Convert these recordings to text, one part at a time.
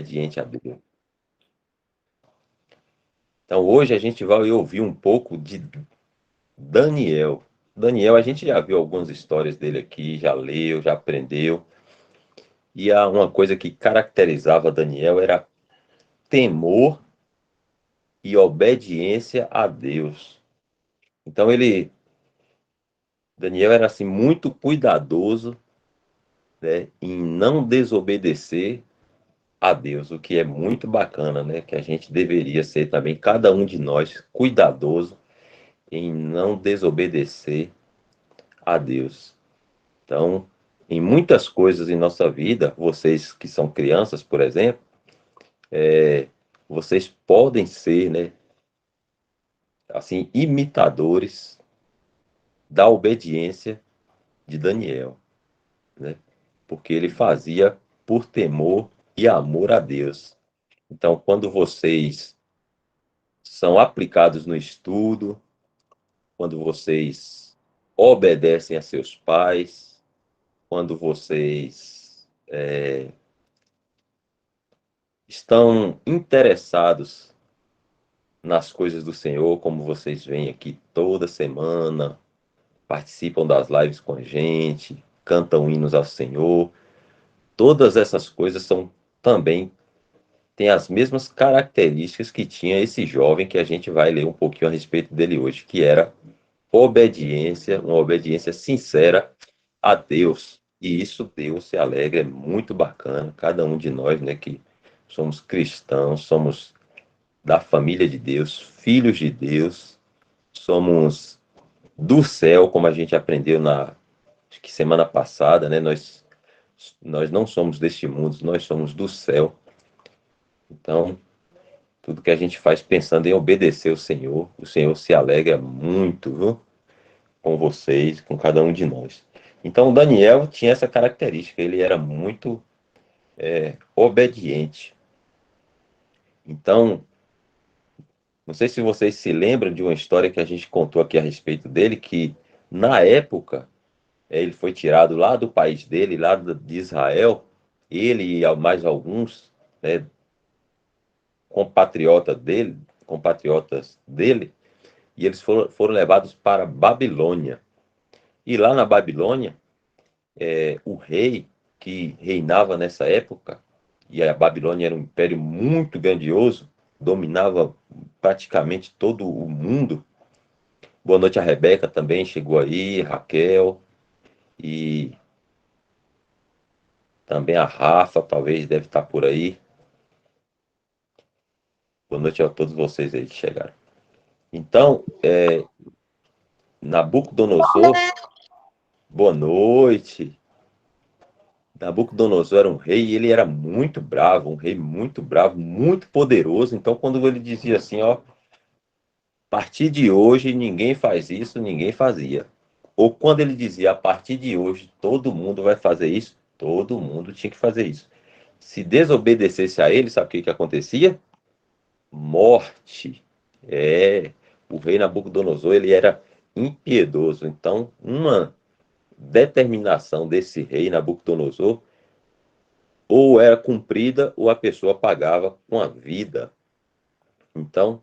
obediente a Deus. Então hoje a gente vai ouvir um pouco de Daniel. Daniel, a gente já viu algumas histórias dele aqui, já leu, já aprendeu. E há uma coisa que caracterizava Daniel era temor e obediência a Deus. Então Daniel era assim muito cuidadoso, né, em não desobedecer a Deus, o que é muito bacana, né, que a gente deveria ser também, cada um de nós, cuidadoso em não desobedecer a Deus. Então, em muitas coisas em nossa vida, vocês que são crianças, por exemplo, vocês podem ser, né, assim, imitadores da obediência de Daniel, né? Porque ele fazia por temor e amor a Deus. Então, quando vocês são aplicados no estudo, quando vocês obedecem a seus pais, quando vocês estão interessados nas coisas do Senhor, como vocês vêm aqui toda semana, participam das lives com a gente, cantam hinos ao Senhor. Todas essas coisas são também têm as mesmas características que tinha esse jovem que a gente vai ler um pouquinho a respeito dele hoje, que era obediência, uma obediência sincera a Deus. E isso Deus se alegra, é muito bacana. Cada um de nós, né, que somos cristãos, somos da família de Deus, filhos de Deus, somos do céu, como a gente aprendeu acho que semana passada, né? Nós não somos deste mundo, nós somos do céu. Então, tudo que a gente faz pensando em obedecer o Senhor se alegra muito, viu? Com vocês, com cada um de nós. Então, o Daniel tinha essa característica, ele era muito obediente. Então, não sei se vocês se lembram de uma história que a gente contou aqui a respeito dele, que na época ele foi tirado lá do país dele, lá de Israel, ele e mais alguns, né, compatriotas dele, e eles foram levados para Babilônia. E lá na Babilônia, o rei que reinava nessa época, e a Babilônia era um império muito grandioso, dominava praticamente todo o mundo. Boa noite a Rebeca também chegou aí, Raquel, e também a Rafa, talvez deve estar por aí. Boa noite a todos vocês aí que chegaram. Então, Nabucodonosor, boa noite. Nabucodonosor era um rei e ele era muito bravo, um rei muito bravo, muito poderoso. Então, quando ele dizia assim, ó, a partir de hoje ninguém faz isso, ninguém fazia. Ou quando ele dizia, a partir de hoje todo mundo vai fazer isso, todo mundo tinha que fazer isso. Se desobedecesse a ele, sabe o que acontecia? Morte. O rei Nabucodonosor, ele era impiedoso. Então, uma determinação desse rei Nabucodonosor ou era cumprida ou a pessoa pagava com a vida. Então,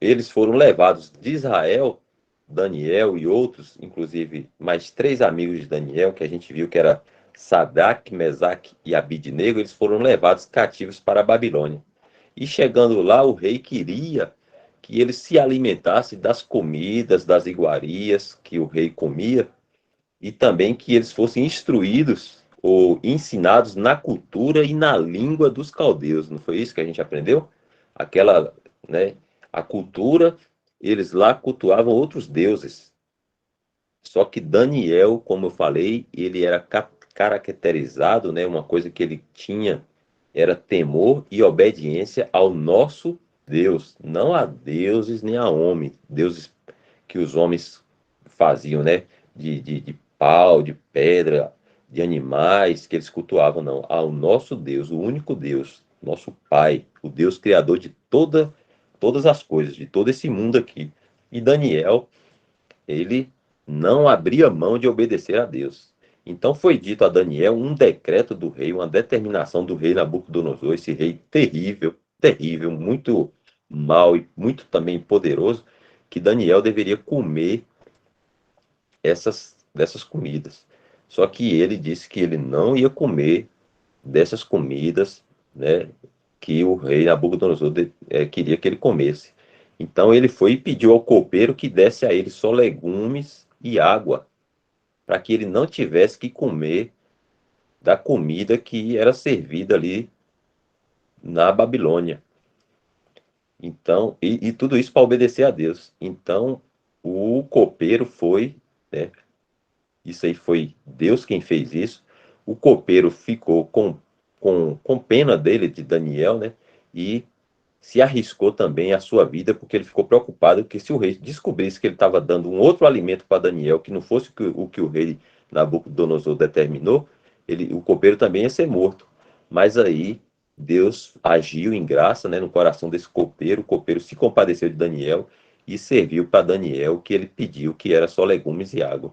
eles foram levados de Israel, Daniel e outros, inclusive mais 3 amigos de Daniel, que a gente viu que era Sadraque, Mesaque e Abidnego, eles foram levados cativos para a Babilônia. E chegando lá, o rei queria que eles se alimentassem das comidas, das iguarias que o rei comia, e também que eles fossem instruídos ou ensinados na cultura e na língua dos caldeus. Não foi isso que a gente aprendeu? Aquela, né, a cultura, eles lá cultuavam outros deuses. Só que Daniel, como eu falei, ele era caracterizado, né, uma coisa que ele tinha era temor e obediência ao nosso Deus, não a deuses nem a homens, deuses que os homens faziam, né, de pau, de pedra, de animais que eles cultuavam, não, ao nosso Deus, o único Deus, nosso Pai, o Deus criador de todas as coisas, de todo esse mundo aqui. E Daniel, ele não abria mão de obedecer a Deus. Então foi dito a Daniel um decreto do rei, uma determinação do rei Nabucodonosor, esse rei terrível, terrível, muito mau e muito também poderoso, que Daniel deveria comer dessas comidas. Só que ele disse que ele não ia comer dessas comidas, né, que o rei Nabucodonosor queria que ele comesse. Então ele foi e pediu ao copeiro que desse a ele só legumes e água, para que ele não tivesse que comer da comida que era servida ali na Babilônia. Então, e tudo isso para obedecer a Deus. Então, o copeiro foi, né, isso aí foi Deus quem fez isso. O copeiro ficou com pena dele, de Daniel, né? E se arriscou também a sua vida, porque ele ficou preocupado que se o rei descobrisse que ele estava dando um outro alimento para Daniel, que não fosse o que o rei Nabucodonosor determinou, o copeiro também ia ser morto. Mas aí Deus agiu em graça, né, no coração desse copeiro, o copeiro se compadeceu de Daniel e serviu para Daniel o que ele pediu, que era só legumes e água.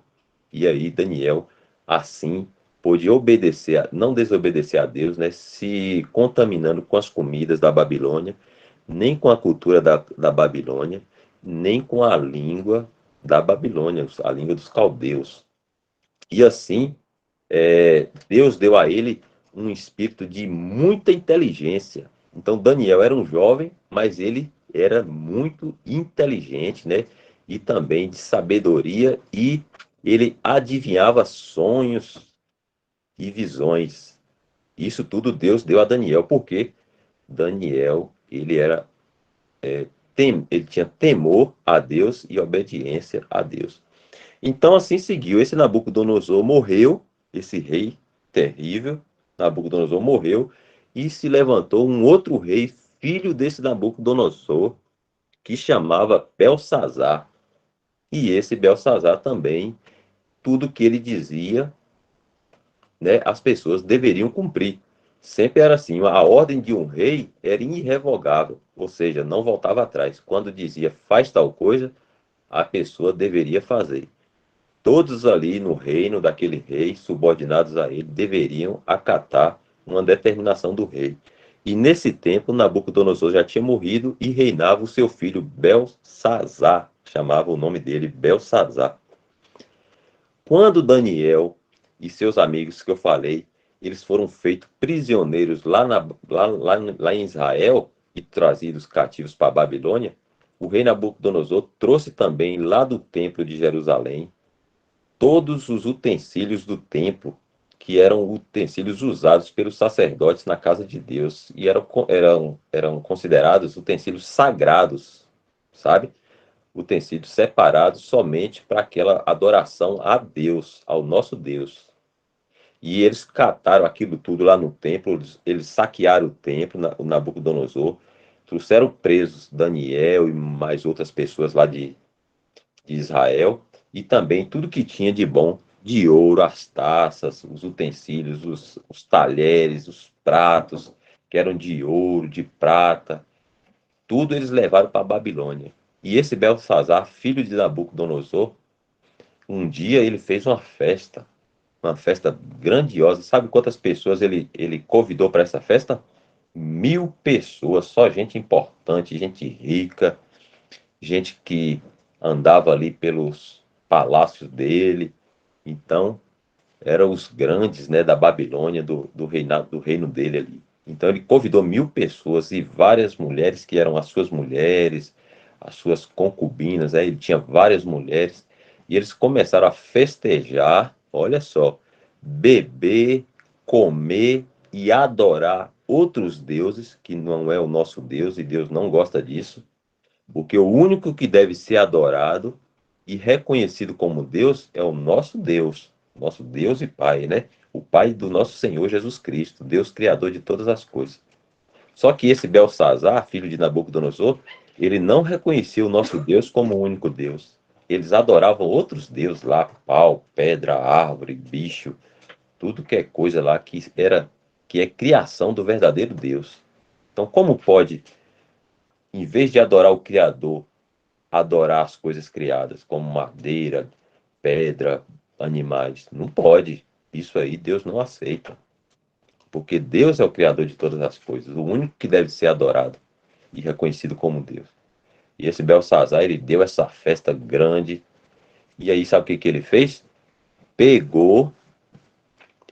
E aí Daniel, assim, pôde obedecer, não desobedecer a Deus, né, se contaminando com as comidas da Babilônia, nem com a cultura da Babilônia, nem com a língua da Babilônia, a língua dos caldeus. E assim, Deus deu a ele um espírito de muita inteligência. Então, Daniel era um jovem, mas ele era muito inteligente, né? E também de sabedoria, e ele adivinhava sonhos e visões. Isso tudo Deus deu a Daniel, porque Daniel, ele tinha temor a Deus e obediência a Deus. Então assim seguiu. Esse Nabucodonosor morreu, esse rei terrível, Nabucodonosor morreu, e se levantou um outro rei, filho desse Nabucodonosor, que chamava Belsazar. E esse Belsazar também, tudo que ele dizia, né, as pessoas deveriam cumprir. Sempre era assim, a ordem de um rei era irrevogável, ou seja, não voltava atrás. Quando dizia faz tal coisa, a pessoa deveria fazer. Todos ali no reino daquele rei, subordinados a ele, deveriam acatar uma determinação do rei. E nesse tempo, Nabucodonosor já tinha morrido e reinava o seu filho Belsazar, chamava o nome dele Belsazar. Quando Daniel e seus amigos que eu falei, eles foram feitos prisioneiros lá em Israel e trazidos cativos para a Babilônia, o rei Nabucodonosor trouxe também lá do templo de Jerusalém todos os utensílios do templo, que eram utensílios usados pelos sacerdotes na casa de Deus, e eram considerados utensílios sagrados, sabe? Utensílios separados somente para aquela adoração a Deus, ao nosso Deus. E eles cataram aquilo tudo lá no templo, eles saquearam o templo, o Nabucodonosor, trouxeram presos Daniel e mais outras pessoas lá de Israel, e também tudo que tinha de bom, de ouro, as taças, os utensílios, os talheres, os pratos, que eram de ouro, de prata, tudo eles levaram para a Babilônia. E esse Belsazar, filho de Nabucodonosor, um dia ele fez uma festa grandiosa. Sabe quantas pessoas ele convidou para essa festa? 1.000 pessoas, só gente importante, gente rica, gente que andava ali pelos palácios dele. Então, eram os grandes, né, da Babilônia, do reinado, do reino dele ali. Então, ele convidou 1.000 pessoas e várias mulheres que eram as suas mulheres, as suas concubinas, né? Ele tinha várias mulheres e eles começaram a festejar, olha só, beber, comer e adorar outros deuses, que não é o nosso Deus, e Deus não gosta disso. Porque o único que deve ser adorado e reconhecido como Deus é o nosso Deus e Pai, né? O Pai do nosso Senhor Jesus Cristo, Deus Criador de todas as coisas. Só que esse Belsazar, filho de Nabucodonosor, ele não reconhecia o nosso Deus como o único Deus. Eles adoravam outros deuses lá, pau, pedra, árvore, bicho, tudo que é coisa lá que é criação do verdadeiro Deus. Então, como pode, em vez de adorar o Criador, adorar as coisas criadas, como madeira, pedra, animais? Não pode. Isso aí Deus não aceita. Porque Deus é o Criador de todas as coisas, o único que deve ser adorado e reconhecido como Deus. E esse Belsazar, ele deu essa festa grande. E aí, sabe o que ele fez? Pegou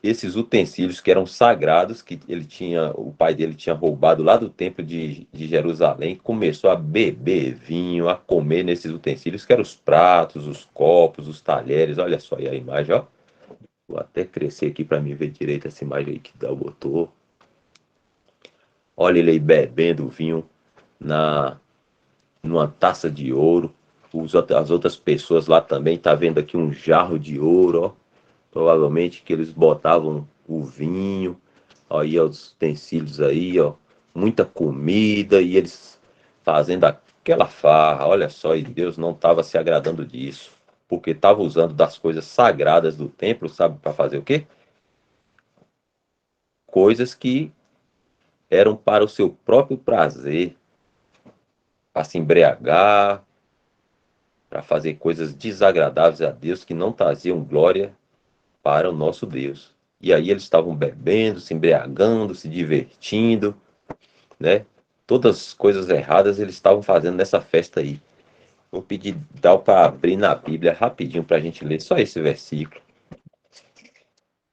esses utensílios que eram sagrados, que o pai dele tinha roubado lá do templo de Jerusalém, começou a beber vinho, a comer nesses utensílios, que eram os pratos, os copos, os talheres. Olha só aí a imagem, ó. Vou até crescer aqui para mim ver direito essa imagem aí que Dal botou. Olha ele aí bebendo vinho na numa taça de ouro. As outras pessoas lá também, tá vendo aqui um jarro de ouro, ó. Provavelmente que eles botavam o vinho, aí os utensílios aí, ó, muita comida e eles fazendo aquela farra. Olha só, e Deus não estava se agradando disso, porque estava usando das coisas sagradas do templo, sabe, para fazer o quê? Coisas que eram para o seu próprio prazer, para se embriagar, para fazer coisas desagradáveis a Deus que não traziam glória para o nosso Deus. E aí eles estavam bebendo, se embriagando, se divertindo, né? Todas as coisas erradas eles estavam fazendo nessa festa aí. Vou pedir Dal para abrir na Bíblia rapidinho para a gente ler só esse versículo.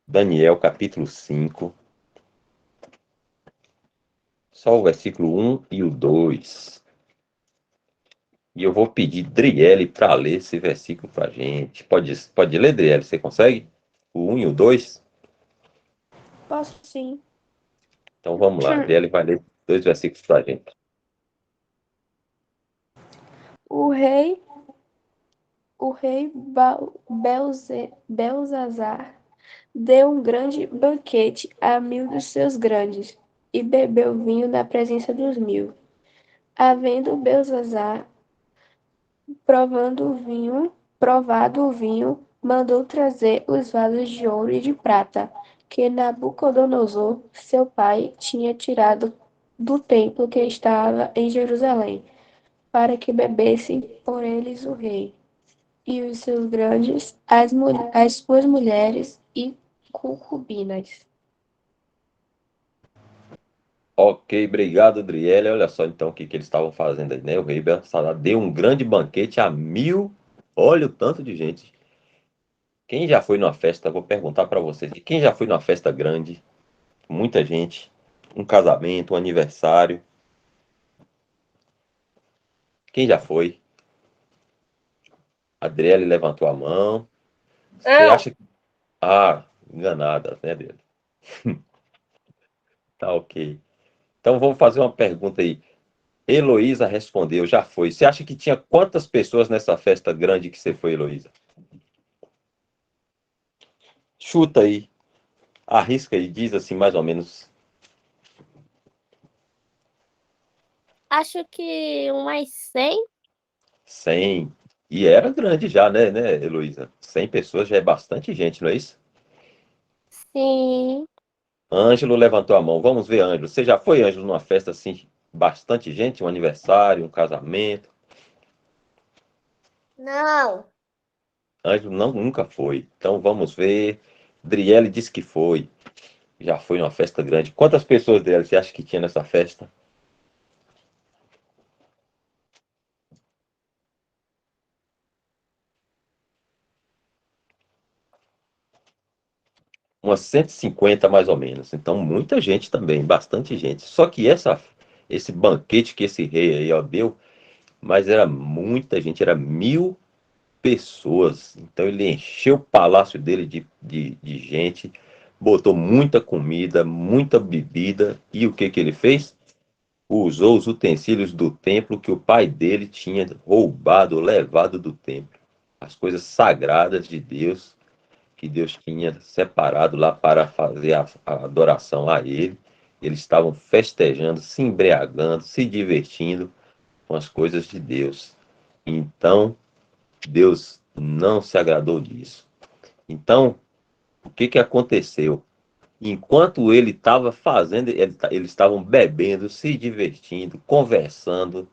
Daniel capítulo 5, só o versículo 1 e o 2. E eu vou pedir Driele para ler esse versículo para a gente. Pode ler, Driele? Você consegue? O 1 e o 2? Posso sim. Então vamos lá. Driele vai ler 2 versículos para a gente. O rei, o rei Belzazar deu um grande banquete a 1000 dos seus grandes e bebeu vinho na presença dos 1000. Havendo Belzazar provado o vinho, mandou trazer os vasos de ouro e de prata que Nabucodonosor, seu pai, tinha tirado do templo que estava em Jerusalém, para que bebesse por eles o rei e os seus grandes, as suas mulheres e concubinas. Ok, obrigado, Driele. Olha só então o que eles estavam fazendo aí, né? O rei Belsazar deu um grande banquete a 1000. Olha o tanto de gente. Quem já foi numa festa, vou perguntar para vocês, quem já foi numa festa grande, muita gente, um casamento, um aniversário, quem já foi? A Adriele levantou a mão. Você Não. acha que... Ah, enganada, né, Adriele? Tá ok. Então vamos fazer uma pergunta aí. Heloísa respondeu, já foi. Você acha que tinha quantas pessoas nessa festa grande que você foi, Heloísa? Chuta aí. Arrisca e diz assim, mais ou menos, Acho que umas 100. 100. E era grande já, né, Heloísa? 100 pessoas já é bastante gente, não é isso? Sim. Ângelo levantou a mão. Vamos ver, Ângelo. Você já foi, Ângelo, numa festa assim, bastante gente? Um aniversário, um casamento? Não. Ângelo não, nunca foi. Então vamos ver. Driele disse que foi. Já foi numa festa grande. Quantas pessoas dela você acha que tinha nessa festa? Umas 150 mais ou menos. Então, muita gente também, bastante gente. Só que esse banquete que esse rei aí ó, deu, mas era muita gente, era 1000 pessoas. Então, ele encheu o palácio dele de gente, botou muita comida, muita bebida. E o que que ele fez? Usou os utensílios do templo que o pai dele tinha roubado, levado do templo. As coisas sagradas de Deus que Deus tinha separado lá para fazer a adoração a Ele. Eles estavam festejando, se embriagando, se divertindo com as coisas de Deus. Então, Deus não se agradou disso. Então, o que que aconteceu? Enquanto ele estava fazendo, eles estavam bebendo, se divertindo, conversando,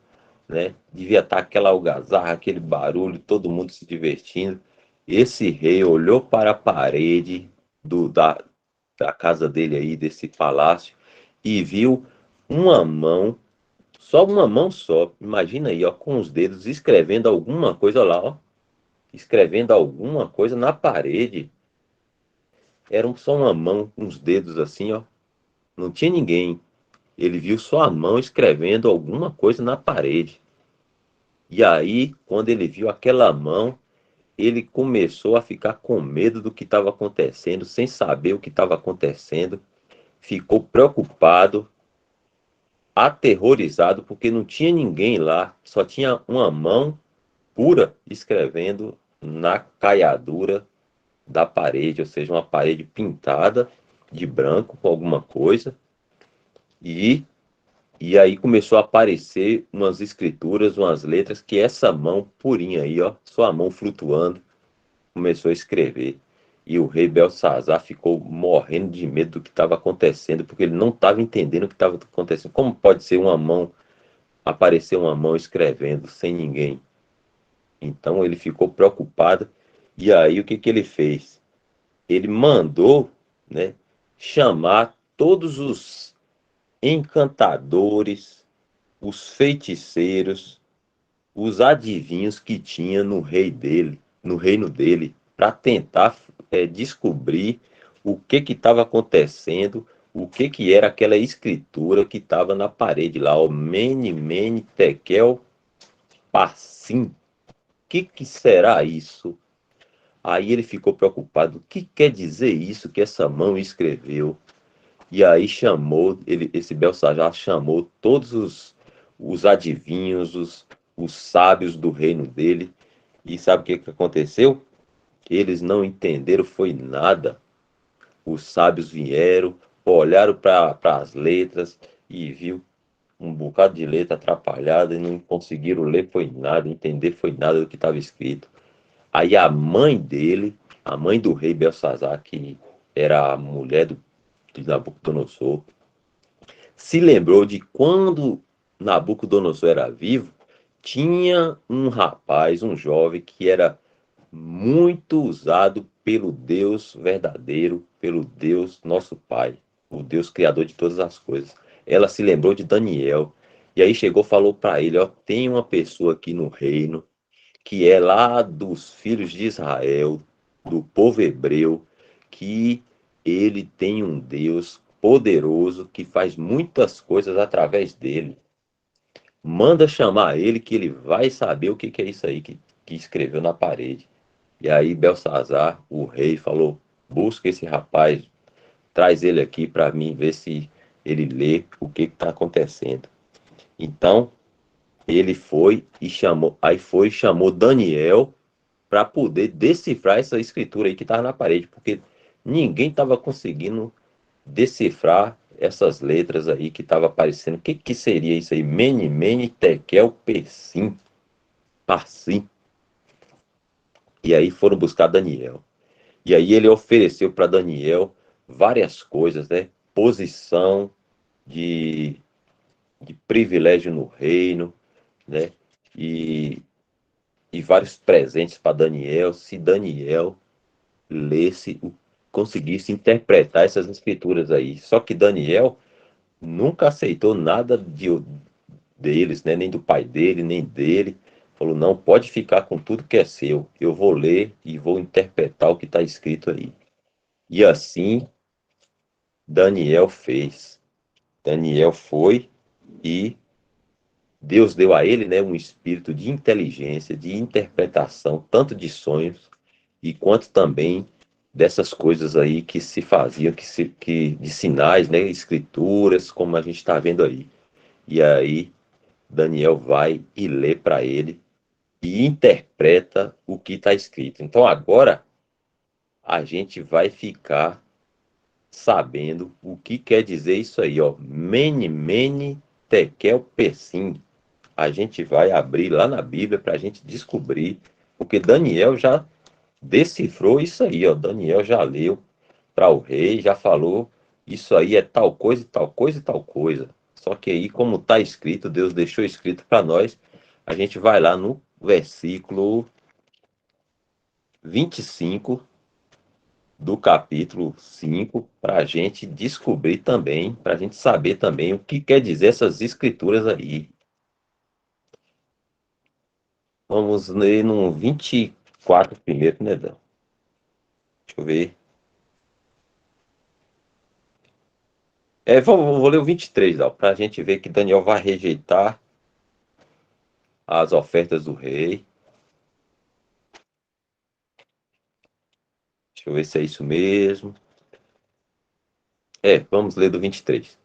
né? Devia estar aquela algazarra, aquele barulho, todo mundo se divertindo. Esse rei olhou para a parede da casa dele aí, desse palácio, e viu uma mão, só uma mão só, imagina aí, ó, com os dedos escrevendo alguma coisa lá, ó, escrevendo alguma coisa na parede. Era só uma mão, uns dedos assim, ó, não tinha ninguém. Ele viu só a mão escrevendo alguma coisa na parede. E aí, quando ele viu aquela mão, ele começou a ficar com medo do que estava acontecendo, sem saber o que estava acontecendo, ficou preocupado, aterrorizado, porque não tinha ninguém lá, só tinha uma mão pura escrevendo na caiadura da parede, ou seja, uma parede pintada de branco com alguma coisa, e, e aí começou a aparecer umas escrituras, umas letras que essa mão purinha aí, ó, só a mão flutuando, começou a escrever. E o rei Belsazar ficou morrendo de medo do que estava acontecendo, porque ele não estava entendendo o que estava acontecendo. Como pode ser uma mão, aparecer uma mão escrevendo sem ninguém? Então ele ficou preocupado. E aí o que que ele fez? Ele mandou, né, chamar todos os encantadores, os feiticeiros, os adivinhos que tinha no rei dele, no reino dele, para tentar descobrir o que estava acontecendo, o que era aquela escritura que estava na parede lá, o Mene, Mene, Tekel, Parsim. O que será isso? Aí ele ficou preocupado. O que quer dizer isso que essa mão escreveu? E aí chamou, esse Belsazar chamou todos os adivinhos, os sábios do reino dele. E sabe o que que aconteceu? Eles não entenderam, foi nada. Os sábios vieram, olharam para as letras e viu um bocado de letra atrapalhada e não conseguiram ler, foi nada, entender foi nada do que estava escrito. Aí a mãe dele, a mãe do rei Belsazar, que era a mulher de Nabucodonosor, se lembrou de quando Nabucodonosor era vivo, tinha um rapaz, um jovem, que era muito usado pelo Deus verdadeiro, pelo Deus nosso Pai, o Deus criador de todas as coisas. Ela se lembrou de Daniel, e aí chegou e falou para ele, ó, tem uma pessoa aqui no reino, que é lá dos filhos de Israel, do povo hebreu, que ele tem um Deus poderoso que faz muitas coisas através dele. Manda chamar ele que ele vai saber o que que é isso aí que escreveu na parede. E aí Belsazar, o rei, falou: busca esse rapaz, traz ele aqui para mim ver se ele lê o que está acontecendo. Então ele foi e chamou, aí foi e chamou Daniel para poder decifrar essa escritura aí que estava na parede, porque ninguém estava conseguindo decifrar essas letras aí que estava aparecendo. O que que seria isso aí? Mene, Mene, Tekel, Persim, Parsim. E aí foram buscar Daniel. E aí ele ofereceu para Daniel várias coisas, né? Posição de, de privilégio no reino, né? E, e vários presentes para Daniel, se Daniel lesse, conseguisse interpretar essas escrituras aí. Só que Daniel nunca aceitou nada deles, né? Nem do pai dele, nem dele. Falou, não, pode ficar com tudo que é seu. Eu vou ler e vou interpretar o que está escrito aí. E assim Daniel fez. Daniel foi e Deus deu a ele, né, um espírito de inteligência, de interpretação, tanto de sonhos e quanto também dessas coisas aí que se faziam, de sinais, né, escrituras, como a gente está vendo aí. E aí Daniel vai e lê para ele e interpreta o que está escrito. Então agora a gente vai ficar sabendo o que quer dizer isso aí, ó. Mene, mene, tekel, persim. A gente vai abrir lá na Bíblia para a gente descobrir, porque Daniel já decifrou isso aí, ó. Daniel já leu para o rei, já falou, isso aí é tal coisa, tal coisa e tal coisa. Só que aí, como está escrito, Deus deixou escrito para nós, a gente vai lá no versículo 25 do capítulo 5 para a gente descobrir também, para a gente saber também o que quer dizer essas escrituras aí. Vamos ler no 24 primeiro, né, Dan? Deixa eu ver. Vou ler o 23, para a gente ver que Daniel vai rejeitar as ofertas do rei. Deixa eu ver se é isso mesmo. Vamos ler do 23.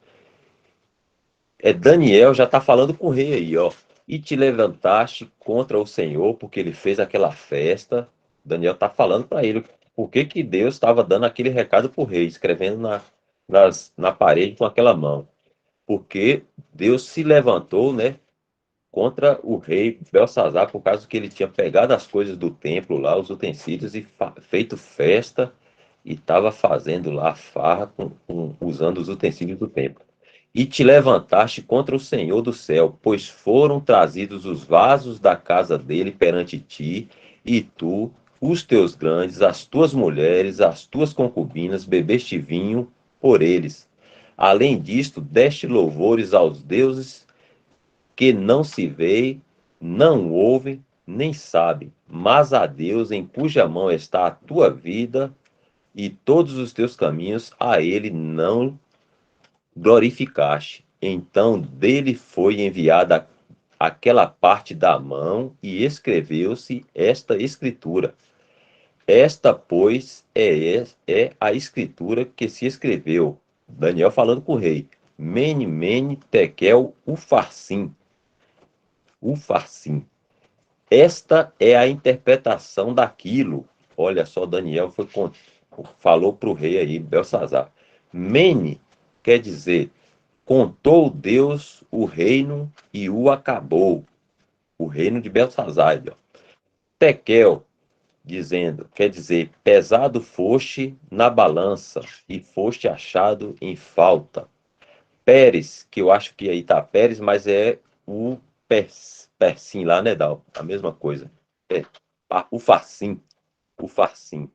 Daniel já está falando com o rei aí, ó. E te levantaste contra o Senhor, porque ele fez aquela festa. Daniel está falando para ele por que Deus estava dando aquele recado para o rei, escrevendo na parede com aquela mão. Porque Deus se levantou, né, contra o rei Belsazar, por causa que ele tinha pegado as coisas do templo lá, os utensílios, e feito festa, e estava fazendo lá farra usando os utensílios do templo. E te levantaste contra o Senhor do céu, pois foram trazidos os vasos da casa dele perante ti, e tu, os teus grandes, as tuas mulheres, as tuas concubinas, bebeste vinho por eles. Além disto, deste louvores aos deuses que não se vê, não ouve, nem sabe, mas a Deus em cuja mão está a tua vida e todos os teus caminhos, a ele não glorificaste. Então dele foi enviada aquela parte da mão e escreveu-se esta escritura. Esta, pois, é a escritura que se escreveu. Daniel falando com o rei. Mene, mene, tekel, ufarsim. Ufarsim. Esta é a interpretação daquilo. Olha só, Daniel falou para o rei aí, Belsazar. Mene quer dizer, contou Deus o reino e o acabou. O reino de Belsazar. Ó. Tekel, dizendo, quer dizer, pesado foste na balança e foste achado em falta. Pérez, que eu acho que aí tá Pérez, mas é o Persim lá, né, Dal? A mesma coisa. O Farsim. O Farsim.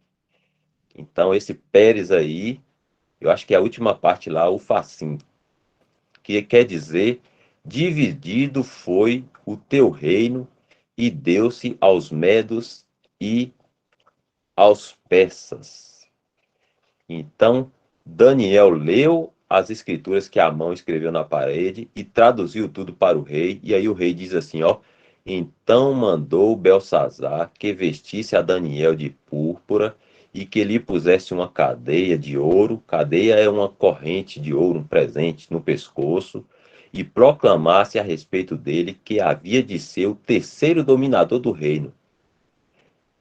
Então, esse Pérez aí, eu acho que é a última parte lá, o Farsim, que quer dizer, dividido foi o teu reino e deu-se aos medos e aos persas. Então, Daniel leu as escrituras que a mão escreveu na parede e traduziu tudo para o rei. E aí o rei diz assim, ó: então mandou Belsazar que vestisse a Daniel de púrpura e que lhe pusesse uma cadeia de ouro. Cadeia é uma corrente de ouro, um presente no pescoço, e proclamasse a respeito dele que havia de ser o terceiro dominador do reino.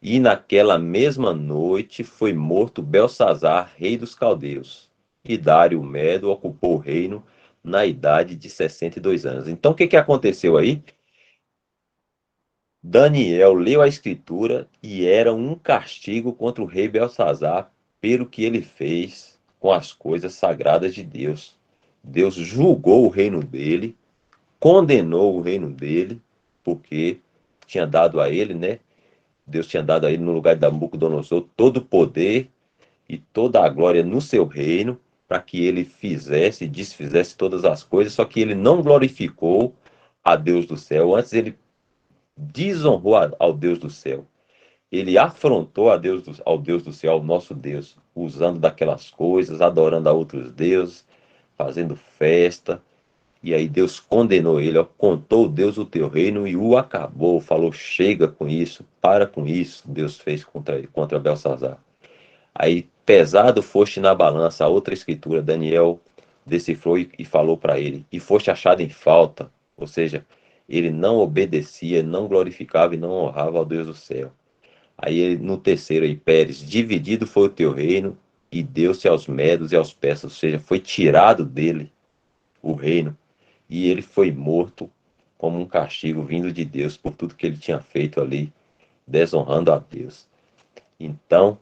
E naquela mesma noite foi morto Belsazar, rei dos caldeus. E Dário o Medo ocupou o reino na idade de 62 anos. Então, o que aconteceu aí? Daniel leu a escritura e era um castigo contra o rei Belsazar pelo que ele fez com as coisas sagradas de Deus. Deus julgou o reino dele, condenou o reino dele, porque tinha dado a ele, né? Deus tinha dado a ele, no lugar de Nabucodonosor, todo o poder e toda a glória no seu reino, para que ele fizesse e desfizesse todas as coisas, só que ele não glorificou a Deus do céu. Antes ele desonrou ao Deus do céu. Ele afrontou ao Deus do céu, ao nosso Deus, usando daquelas coisas, adorando a outros deuses, fazendo festa. E aí Deus condenou ele, ó, contou Deus o teu reino e o acabou. Falou, chega com isso, para com isso. Deus fez contra Belsazar. Aí, pesado foste na balança, a outra escritura, Daniel decifrou e falou para ele, e foste achado em falta, ou seja, ele não obedecia, não glorificava e não honrava ao Deus do céu. Aí no terceiro aí, Pérez, dividido foi o teu reino e deu-se aos medos e aos persas, ou seja, foi tirado dele o reino e ele foi morto como um castigo vindo de Deus por tudo que ele tinha feito ali, desonrando a Deus. Então,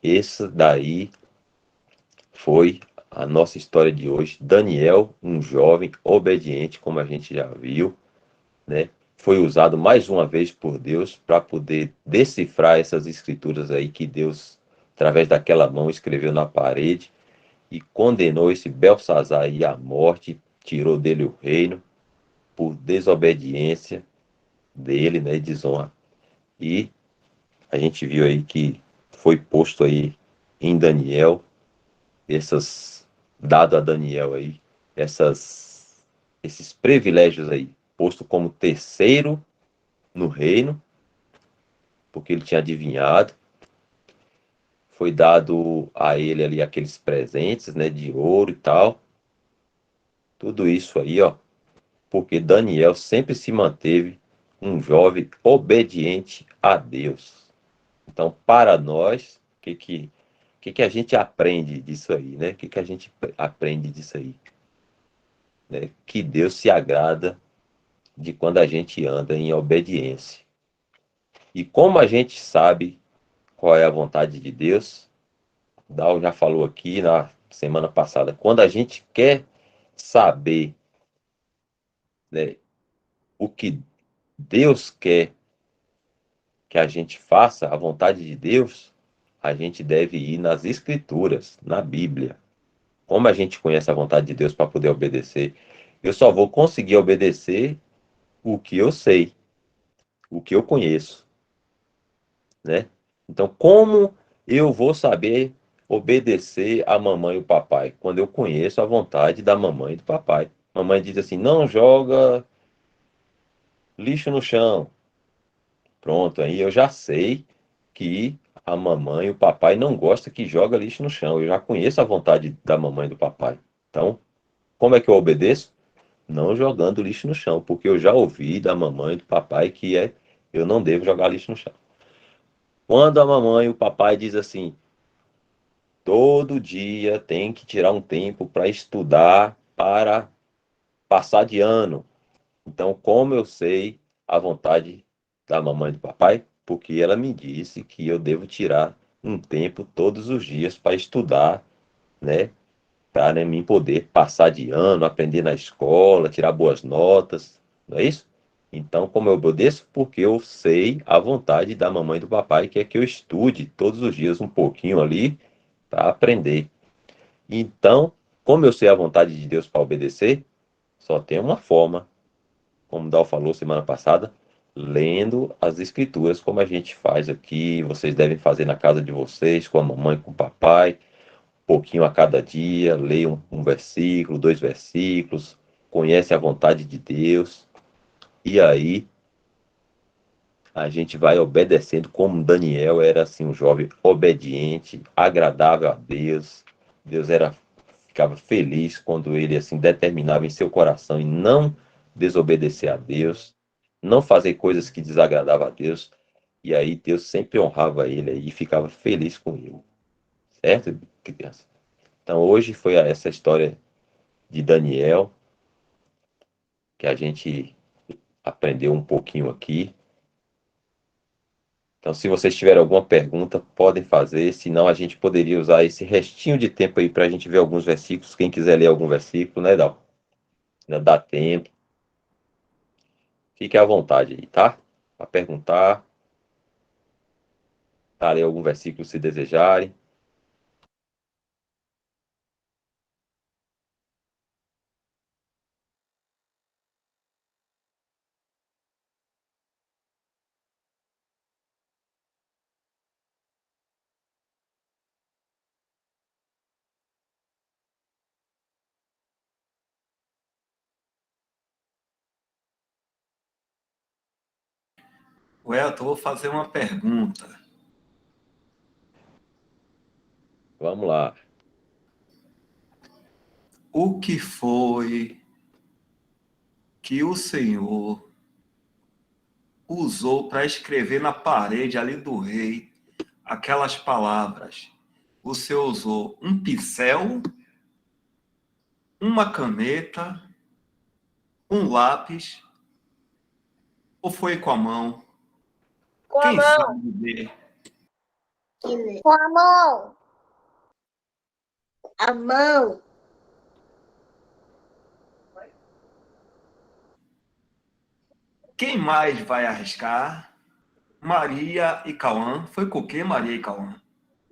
esse daí foi a nossa história de hoje. Daniel, um jovem obediente, como a gente já viu, né? Foi usado mais uma vez por Deus para poder decifrar essas escrituras aí que Deus através daquela mão, escreveu na parede e condenou esse Belsazar aí à morte, tirou dele o reino por desobediência dele, né, desonra. E a gente viu aí que foi posto aí em Daniel, dado a Daniel aí, esses privilégios aí, posto como terceiro no reino, porque ele tinha adivinhado, foi dado a ele ali aqueles presentes, né, de ouro e tal, tudo isso aí, ó, porque Daniel sempre se manteve um jovem obediente a Deus. Então, para nós, o que a gente aprende disso aí, né? O que a gente aprende disso aí? Né? Que Deus se agrada de quando a gente anda em obediência. E como a gente sabe qual é a vontade de Deus, Dal já falou aqui na semana passada, quando a gente quer saber, né, o que Deus quer que a gente faça, a vontade de Deus, a gente deve ir nas Escrituras, na Bíblia. Como a gente conhece a vontade de Deus para poder obedecer? Eu só vou conseguir obedecer o que eu sei, o que eu conheço, né? Então, como eu vou saber obedecer a mamãe e o papai? Quando eu conheço a vontade da mamãe e do papai. Mamãe diz assim: não joga lixo no chão. Pronto, aí eu já sei que a mamãe e o papai não gostam que joga lixo no chão. Eu já conheço a vontade da mamãe e do papai. Então, como é que eu obedeço? Não jogando lixo no chão, porque eu já ouvi da mamãe e do papai que eu não devo jogar lixo no chão. Quando a mamãe e o papai diz assim, todo dia tem que tirar um tempo para estudar, para passar de ano. Então, como eu sei a vontade da mamãe e do papai? Porque ela me disse que eu devo tirar um tempo todos os dias para estudar, né? Para mim poder passar de ano, aprender na escola, tirar boas notas, não é isso? Então, como eu obedeço? Porque eu sei a vontade da mamãe e do papai, que é que eu estude todos os dias um pouquinho ali para aprender. Então, como eu sei a vontade de Deus para obedecer, só tem uma forma, como o Dal falou semana passada, lendo as escrituras, como a gente faz aqui, vocês devem fazer na casa de vocês, com a mamãe, com o papai, pouquinho a cada dia, leia um versículo, dois versículos, conhece a vontade de Deus, e aí a gente vai obedecendo como Daniel era assim um jovem obediente, agradável a Deus. Ficava feliz quando ele assim determinava em seu coração em não desobedecer a Deus, não fazer coisas que desagradavam a Deus, e aí Deus sempre honrava ele e ficava feliz com ele. Certo, criança? Então hoje foi essa história de Daniel, que a gente aprendeu um pouquinho aqui. Então, se vocês tiverem alguma pergunta, podem fazer. Senão, a gente poderia usar esse restinho de tempo aí para a gente ver alguns versículos. Quem quiser ler algum versículo, né, Dal? Ainda dá tempo. Fique à vontade aí, tá? Para perguntar, para ler algum versículo se desejarem. Elton, vou fazer uma pergunta. Vamos lá. O que foi que o Senhor usou para escrever na parede ali do rei aquelas palavras? O Senhor usou um pincel, uma caneta, um lápis, ou foi com a mão? Com a Quem mão. sabe ver? Com a mão. A mão. Quem mais vai arriscar? Maria e Cauã. Foi com o quê, Maria e Cauã?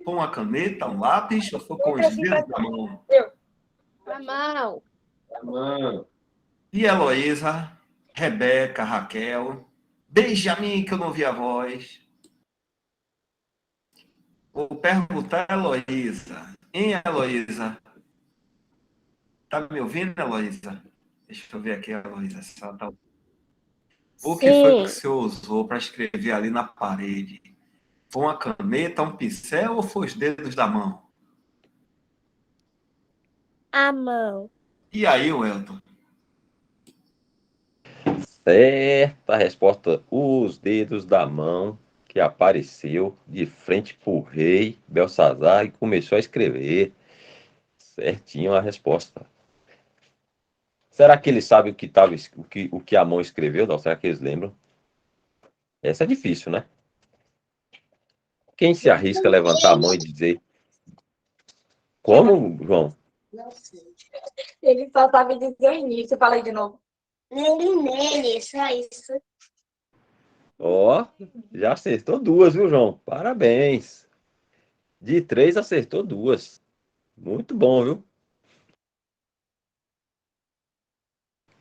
Com a caneta, um lápis ou foi com os dedos da mão? A mão. Mano. E Heloísa, Rebeca, Raquel, Benjamin, que eu não vi a voz. Vou perguntar a Heloísa. Hein, Heloísa? Tá me ouvindo, Heloísa? Deixa eu ver aqui, Heloísa. Se ela tá... O que foi que Sim, o senhor usou para escrever ali na parede? Foi uma caneta, um pincel ou foi os dedos da mão? a mão. E aí, Welton? Certa resposta, os dedos da mão que apareceu de frente para o rei Belsazar e começou a escrever. Certinho a resposta. Será que eles sabem o que a mão escreveu? Não, será que eles lembram? Essa é difícil, né? Quem se arrisca a levantar a mão e dizer como, João? Não sei. Ele só sabe dizer o início. Fala aí de novo. Nele, só isso. Ó, já acertou duas, viu, João? Parabéns. De três acertou duas. Muito bom, viu?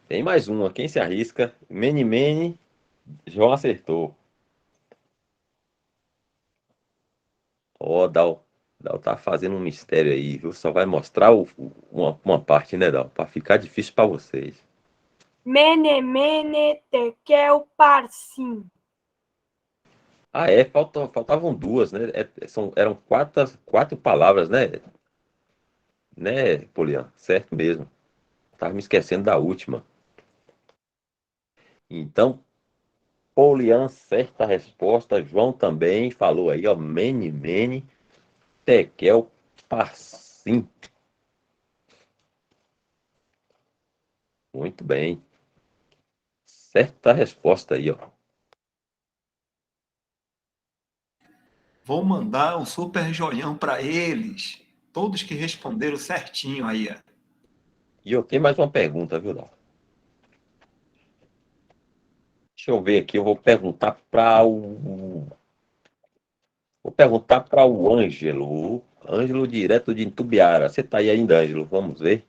Tem mais uma. Quem se arrisca? Mene, mene. João acertou. Ó, Dal tá fazendo um mistério aí, viu? Só vai mostrar uma parte, né, Dal? Pra ficar difícil pra vocês. Mene, mene, tekel, parsim. Ah, é? Faltavam duas, né? Eram quatro palavras, né? Né, Poliana? Certo mesmo. Tava me esquecendo da última. Então, Poliana, certa resposta. João também falou aí, ó. Mene, mene, tekel, parsim. Muito bem. Certa resposta aí, ó. Vou mandar um super joião para eles. Todos que responderam certinho aí. Ó. E eu tenho mais uma pergunta, viu, Dal? Deixa eu ver aqui, eu vou perguntar para o. Vou perguntar para o Ângelo. Ângelo, direto de Intubiara. Você está aí ainda, Ângelo? Vamos ver.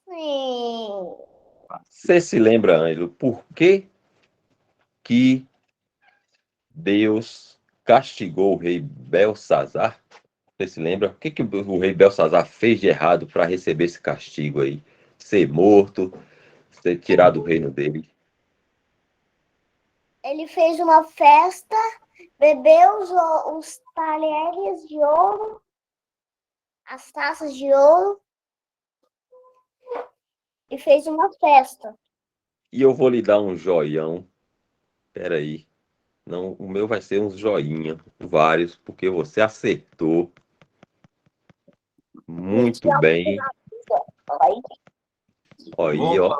Sim. Você se lembra, Ângelo, por que Deus castigou o rei Belsazar? Você se lembra? O que o rei Belsazar fez de errado para receber esse castigo aí? Ser morto, ser tirado do reino dele? Ele fez uma festa, bebeu os talheres de ouro, as taças de ouro e fez uma festa. E eu vou lhe dar um joião. Peraí. Não, o meu vai ser uns joinha, vários, porque você acertou muito bem. Ó, aí, Vou, ó,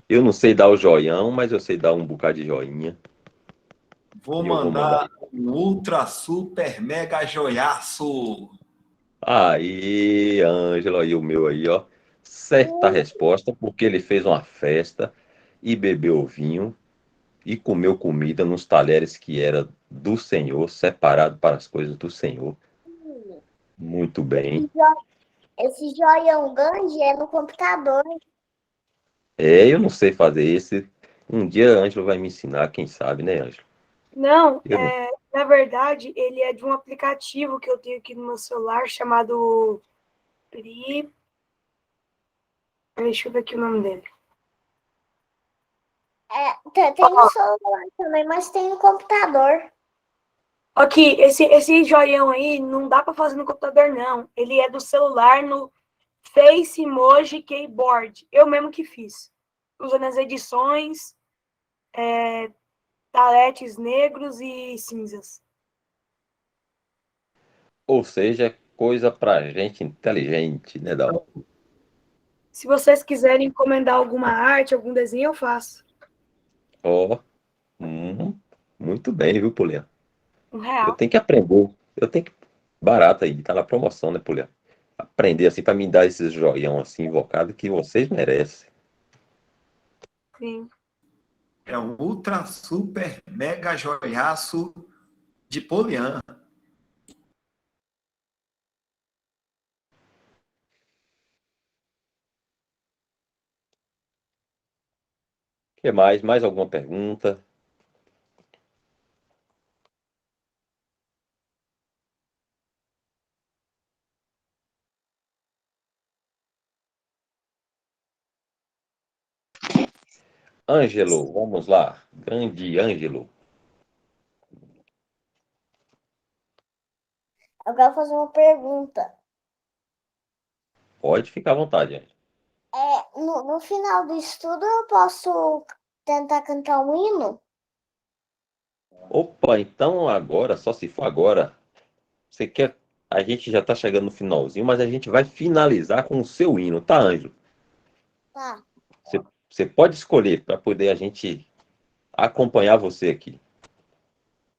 eu não sei dar o joião, mas eu sei dar um bocado de joinha. vou E eu vou mandar. mandar um ultra super mega joiaço. Aí, Ângelo, aí o meu aí, ó. Certa resposta, porque ele fez uma festa e bebeu vinho e comeu comida nos talheres que era do Senhor, separado para as coisas do Senhor. Muito bem. Esse joião grande é no computador. É, eu não sei fazer esse. Um dia Ângelo vai me ensinar, quem sabe, né, Ângelo? Não, Eu não. na verdade, ele é de um aplicativo que eu tenho aqui no meu celular chamado Pri. Deixa eu ver aqui o nome dele. Tem no celular também, mas tem no computador. Aqui, esse joião aí não dá para fazer no computador, não. Ele é do celular no Face Emoji Keyboard. Eu mesmo que fiz. Usando as edições, taletes negros e cinzas. Ou seja, é coisa pra gente inteligente, né, Dal? Se vocês quiserem encomendar alguma arte, algum desenho, eu faço. Ó, hum, muito bem, viu, Poliana? Eu R$ 1. tenho que aprender. Eu tenho que. Barato aí, tá na promoção, né, Poliana? Aprender assim pra me dar esses joião assim invocado que vocês merecem. Sim. É o ultra, super, mega joiaço de Poliana. O que mais? Mais alguma pergunta? Ângelo, vamos lá. Grande Ângelo. Eu quero fazer uma pergunta. Pode ficar à vontade, Ângelo. No final do estudo, eu posso tentar cantar um hino? Opa, então agora, só se for agora, você quer. A gente já está chegando no finalzinho, mas a gente vai finalizar com o seu hino, tá, Ângelo? Tá. Você pode escolher para poder a gente acompanhar você aqui.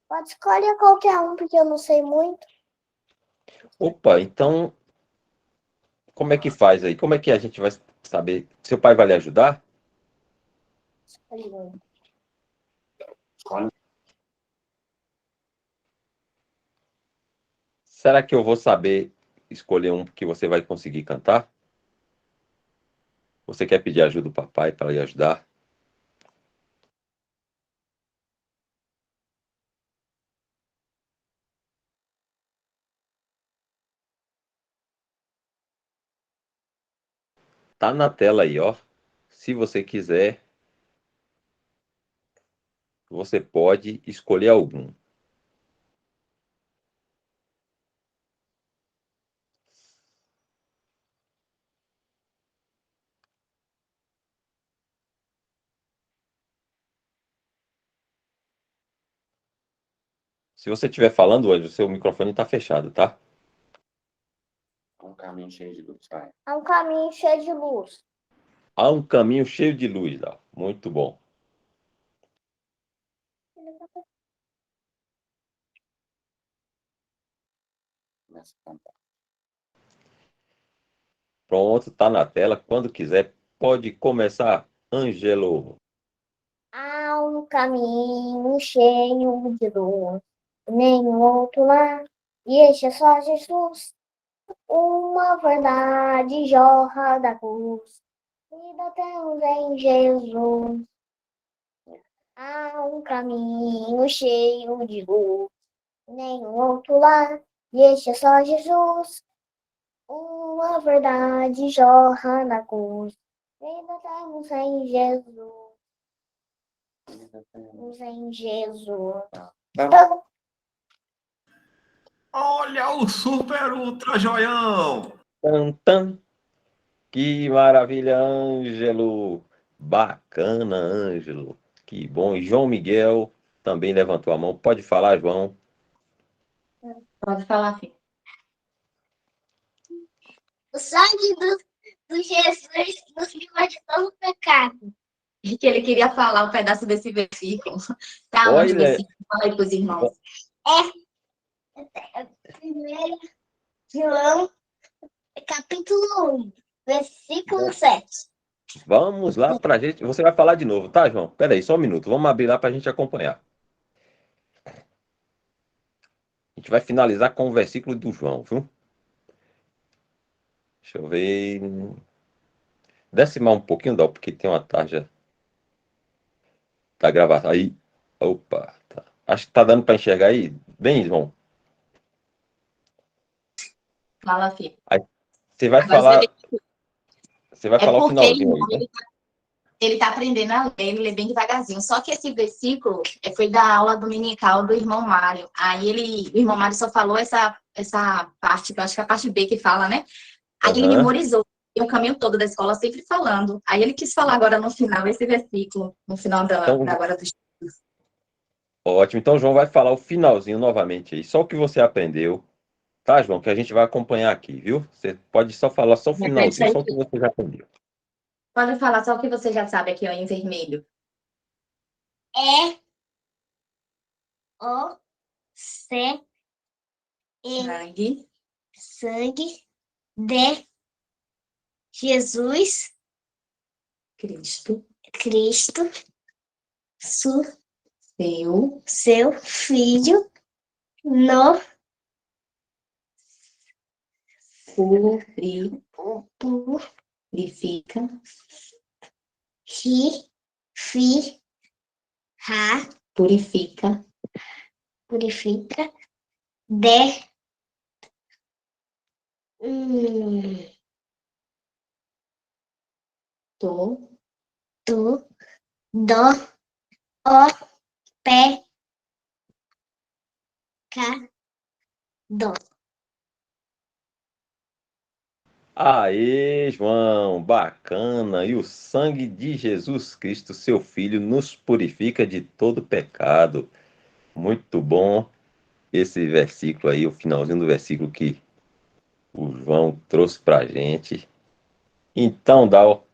Pode escolher qualquer um, porque eu não sei muito. Opa, então, como é que faz aí? Como é que a gente vai saber? Seu pai vai lhe ajudar? Escolhe um. Será que eu vou saber escolher um que você vai conseguir cantar? Você quer pedir ajuda do papai para lhe ajudar? Tá na tela aí, ó. Se você quiser, você pode escolher algum. Se você estiver falando hoje, o seu microfone está fechado, tá? Um caminho cheio de luz, vai. Há um caminho cheio de luz. Há um caminho cheio de luz, ó. Muito bom. Começa a cantar. Pronto, tá na tela. Quando quiser, pode começar, Ângelo. Há um caminho cheio de luz, nenhum outro lá, e este é só Jesus. Uma verdade jorra da cruz, vida temos em Jesus. Há um caminho cheio de luz, nenhum outro lá, e este é só Jesus. Uma verdade jorra da cruz, vida temos em Jesus. Temos em Jesus. Olha o super ultra joião! Tan, tan. Que maravilha, Ângelo. Bacana, Ângelo. Que bom. E João Miguel também levantou a mão. Pode falar, João. Pode falar, filho. O sangue do Jesus nos livra de todo pecado. E que ele queria falar um pedaço desse versículo. Tá onde o Olha, versículo? Fala aí para os irmãos. Primeiro João, capítulo 1, versículo 7. vamos lá pra gente. Você vai falar de novo, tá, João? Pera aí, só um minuto. Vamos abrir lá pra gente acompanhar. A gente vai finalizar com o versículo do João, viu? Deixa eu ver. Desce mais um pouquinho, Dó, porque tem uma tarja da gravação. Aí. Opa. Tá. Acho que tá dando pra enxergar aí. Bem, João. Fala, filho. Aí, você vai Agora falar. você vê. Você vai É falar o porque finalzinho aí, né? ele tá aprendendo a ler, ele lê bem devagarzinho. Só que esse versículo foi da aula dominical do irmão Mário. Aí o irmão Mário só falou essa parte, que eu acho que é a parte B que fala, né? Aí ele Aham. memorizou. E o caminho todo da escola sempre falando. Aí ele quis falar agora no final esse versículo, no final da Então, agora do estudo. ótimo. Então, o João vai falar o finalzinho novamente aí. Só o que você aprendeu, tá, João? Que a gente vai acompanhar aqui, viu? Você pode só falar só o Repete finalzinho, aí, só o que filho. você já aprendeu. Pode falar só o que você já sabe aqui, ó, em vermelho. É o C Sangue, sangue de Jesus Cristo, Cristo Seu seu filho no purifica purifica purifica de do do o pecado. Aê, João, bacana! E o sangue de Jesus Cristo, seu Filho, nos purifica de todo pecado. Muito bom esse versículo aí, o finalzinho do versículo que o João trouxe pra gente. Então, Dal,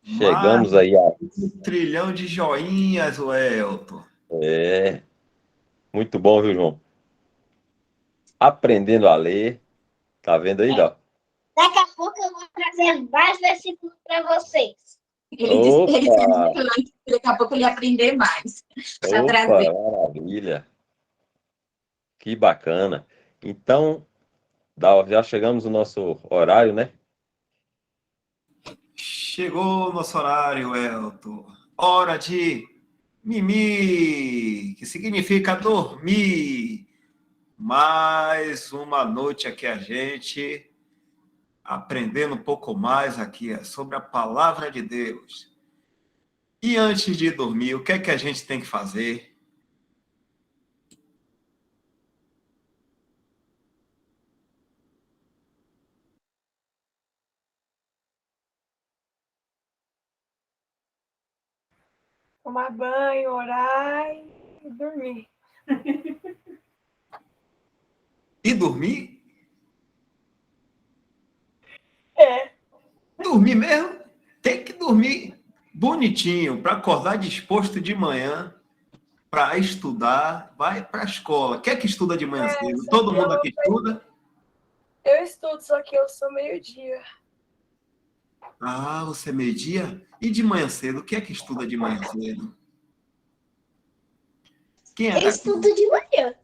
Mais chegamos aí a... 1 trilhão de joinhas, Welton. É, muito bom, viu, João? Aprendendo a ler. Tá vendo aí, Dal? Daqui a pouco eu vou trazer vários versículos para vocês. Ele sempre Opa, falando que daqui a pouco ele ia aprender mais para opa, trazer. maravilha. Que bacana. Então, Dal, já chegamos no nosso horário, né? Chegou o nosso horário, Elton. Hora de mimir, que significa dormir. Mais uma noite aqui a gente aprendendo um pouco mais aqui sobre a palavra de Deus. E antes de dormir, o que é que a gente tem que fazer? Tomar banho, orar e dormir. E dormir? É. Dormir mesmo? Tem que dormir bonitinho para acordar disposto de manhã para estudar, vai para a escola. Quem é que estuda de manhã cedo? Todo mundo aqui estuda? Eu estudo, só que eu sou meio-dia. Ah, você é meio-dia? E de manhã cedo? Quem é que estuda de manhã cedo? Quem é Eu daqui? estudo de manhã.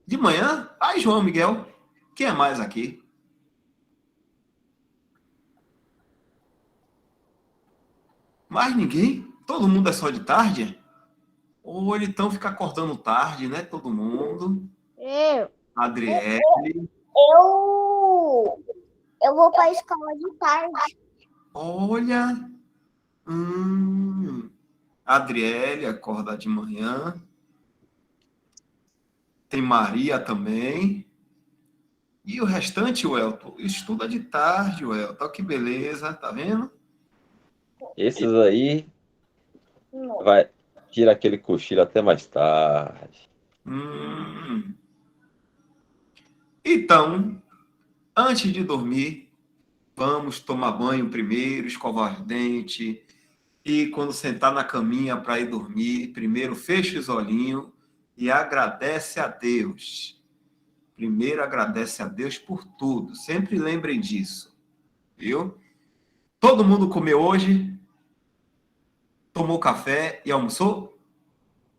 De manhã? Ai, João Miguel. Quem é mais aqui? Mais ninguém? Todo mundo é só de tarde? Ou então fica acordando tarde, né? Todo mundo. Adriele. Eu vou para a escola de tarde. Olha. Adriele acorda de manhã. Tem Maria também. E o restante, Welton, estuda de tarde, Welton. Olha que beleza, tá vendo? Esses aí vai tira aquele cochilo até mais tarde. Então, antes de dormir, vamos tomar banho primeiro, escovar os dentes. E quando sentar na caminha para ir dormir, primeiro fecha os olhinhos e agradece a Deus. Primeiro agradece a Deus por tudo. Sempre lembrem disso, viu? Todo mundo comeu hoje? Tomou café e almoçou?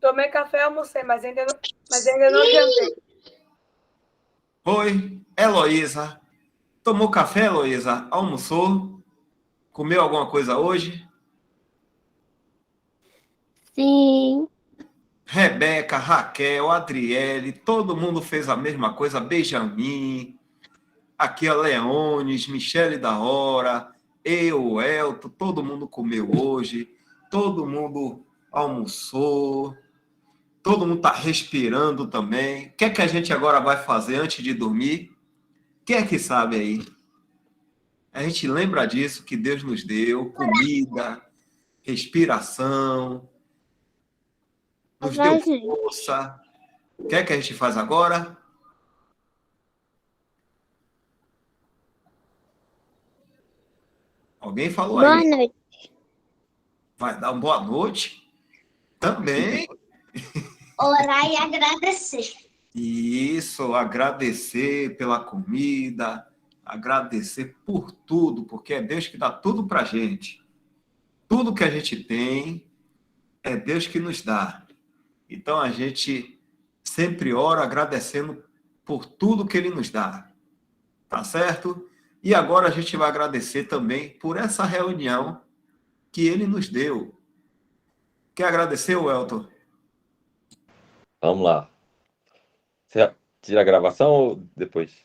Tomei café e almocei, mas ainda não jantei. Foi. Heloísa. Tomou café, Heloísa? Almoçou? Comeu alguma coisa hoje? Sim. Rebeca, Raquel, Adriele, todo mundo fez a mesma coisa. Benjamin, aqui a Leones, Michele da Hora, eu, Elton, todo mundo comeu hoje, todo mundo almoçou, todo mundo está respirando também. O que é que a gente agora vai fazer antes de dormir? Quem é que sabe aí? A gente lembra disso que Deus nos deu, comida, respiração, nos deu força. O que é que a gente faz agora? Alguém falou aí. Boa noite. Vai dar uma boa noite? Também. Orar e agradecer. Isso, agradecer pela comida, agradecer por tudo, porque é Deus que dá tudo para a gente. Tudo que a gente tem é Deus que nos dá. Então a gente sempre ora agradecendo por tudo que Ele nos dá. Tá certo? E agora a gente vai agradecer também por essa reunião que Ele nos deu. Quer agradecer, Welton? Vamos lá. Você tira a gravação ou depois?